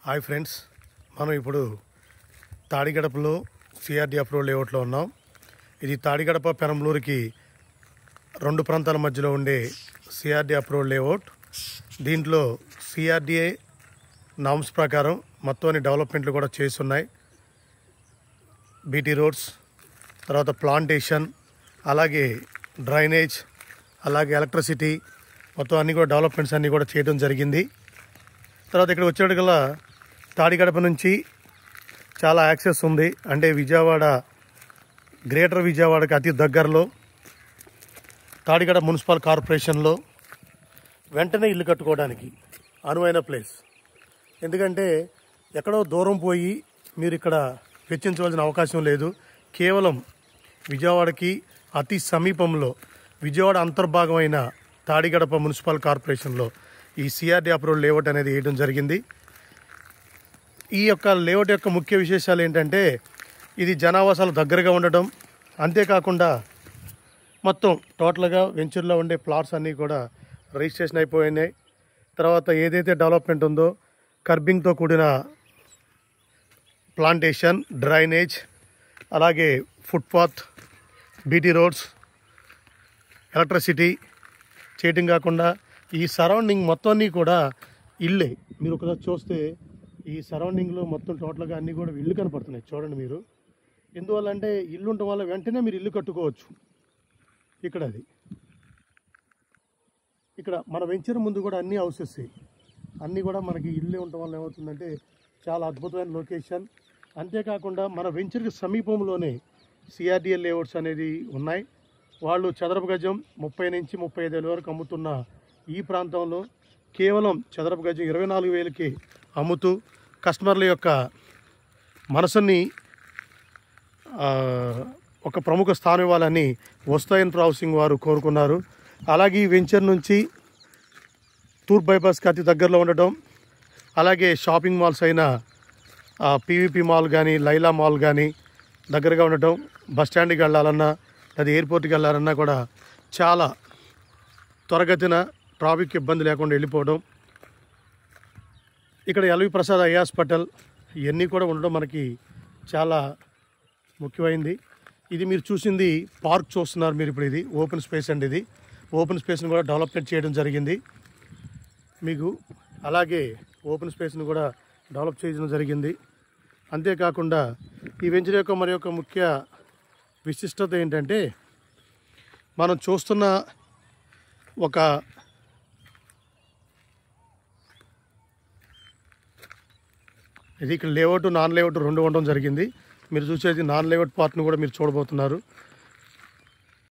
Hi friends, మనం ఇప్పుడు తాడిగడపలో CRD approval లేఅవుట్లో ఉన్నాం. ఇది తాడిగడప పెరంబలూరుకి రెండు ప్రాంతాల మధ్యలో ఉండే సిఆర్డి అప్రూవల్ లేఅవుట్. దీంట్లో సిఆర్డిఏ నామ్స్ ప్రకారం మొత్తం అన్ని డెవలప్మెంట్లు కూడా చేస్తున్నాయి. బీటీ రోడ్స్, తర్వాత ప్లాంటేషన్, అలాగే డ్రైనేజ్, అలాగే ఎలక్ట్రిసిటీ, మొత్తం అన్ని కూడా డెవలప్మెంట్స్ అన్నీ కూడా చేయడం జరిగింది. తర్వాత ఇక్కడ వచ్చేటికల్లా తాడిగడప నుంచి చాలా యాక్సెస్ ఉంది. అంటే విజయవాడ, గ్రేటర్ విజయవాడకి అతి దగ్గరలో తాడిగడప మున్సిపల్ కార్పొరేషన్లో వెంటనే ఇల్లు కట్టుకోవడానికి అనువైన ప్లేస్. ఎందుకంటే ఎక్కడో దూరం పోయి మీరు ఇక్కడ వెచ్చించవలసిన అవకాశం లేదు. కేవలం విజయవాడకి అతి సమీపంలో విజయవాడ అంతర్భాగమైన తాడిగడప మున్సిపల్ కార్పొరేషన్లో ఈ సిఆర్డి అప్రూవల్ లేఅవుట్ అనేది వేయడం జరిగింది. ఈ యొక్క లేఅవుట్ యొక్క ముఖ్య విశేషాలు ఏంటంటే ఇది జనావాసాలు దగ్గరగా ఉండడం, అంతేకాకుండా మొత్తం టోటల్గా వెంచర్లో ఉండే ప్లాట్స్ అన్నీ కూడా రిజిస్ట్రేషన్ అయిపోయినాయి. తర్వాత ఏదైతే డెవలప్మెంట్ ఉందో కర్బింగ్తో కూడిన ప్లాంటేషన్, డ్రైనేజ్, అలాగే ఫుట్పాత్, బీటీ రోడ్స్, ఎలక్ట్రిసిటీ చేయటం కాకుండా ఈ సరౌండింగ్ మొత్తాన్ని కూడా ఇల్లే. మీరు ఒకసారి చూస్తే ఈ సరౌండింగ్లో మొత్తం టోటల్గా అన్నీ కూడా ఇల్లు కనపడుతున్నాయి. చూడండి మీరు. ఎందువల్ల అంటే ఇల్లు ఉండటం వల్ల వెంటనే మీరు ఇల్లు కట్టుకోవచ్చు. ఇక్కడ మన వెంచర్ ముందు కూడా అన్ని హౌసెస్, అన్నీ కూడా మనకి ఇల్లు ఉండటం వల్ల ఏమవుతుందంటే చాలా అద్భుతమైన లొకేషన్. అంతేకాకుండా మన వెంచర్కి సమీపంలోనే సిఆర్డిఏ లేఅవుట్స్ అనేది ఉన్నాయి. వాళ్ళు చదరపు గజం 30 నుంచి 35,000 వరకు అమ్ముతున్న ఈ ప్రాంతంలో కేవలం చదరపు గజం 24,000కి అమ్ముతూ కస్టమర్ల యొక్క మనసుని ఒక ప్రముఖ స్థానం ఇవ్వాలని వస్తాయన్ హౌసింగ్ వారు కోరుకున్నారు. అలాగే ఈ వెంచర్ నుంచి తూర్పు బైపాస్కి అతి దగ్గరలో ఉండటం, అలాగే షాపింగ్ మాల్స్ అయిన పీవీపీ మాల్ కానీ, లైలా మాల్ కానీ దగ్గరగా ఉండటం, బస్ స్టాండ్కి వెళ్ళాలన్నా అది ఎయిర్పోర్ట్కి వెళ్ళాలన్నా కూడా చాలా త్వరగతిన ట్రాఫిక్ ఇబ్బంది లేకుండా వెళ్ళిపోవడం. ఇక్కడ ఎల్వి ప్రసాద్ ఐ హాస్పిటల్ ఇవన్నీ కూడా ఉండడం మనకి చాలా ముఖ్యమైనది. ఇది మీరు చూసింది పార్క్ చూస్తున్నారు మీరు. ఇప్పుడు ఇది ఓపెన్ స్పేస్ అండి. ఇది ఓపెన్ స్పేస్ని కూడా డెవలప్మెంట్ చేయడం జరిగింది మీకు. అలాగే ఓపెన్ స్పేస్ని కూడా డెవలప్ చేయడం జరిగింది. అంతేకాకుండా ఈ వెంచర్ యొక్క మరి యొక్క ముఖ్య విశిష్టత ఏంటంటే మనం చూస్తున్న ఒక ఇది ఇక్కడ లేఅవుట్, నాన్ లేఅవుట్ రెండు ఉండడం జరిగింది. మీరు చూసేది నాన్ లేఅవుట్ పార్ట్ను కూడా మీరు చూడబోతున్నారు.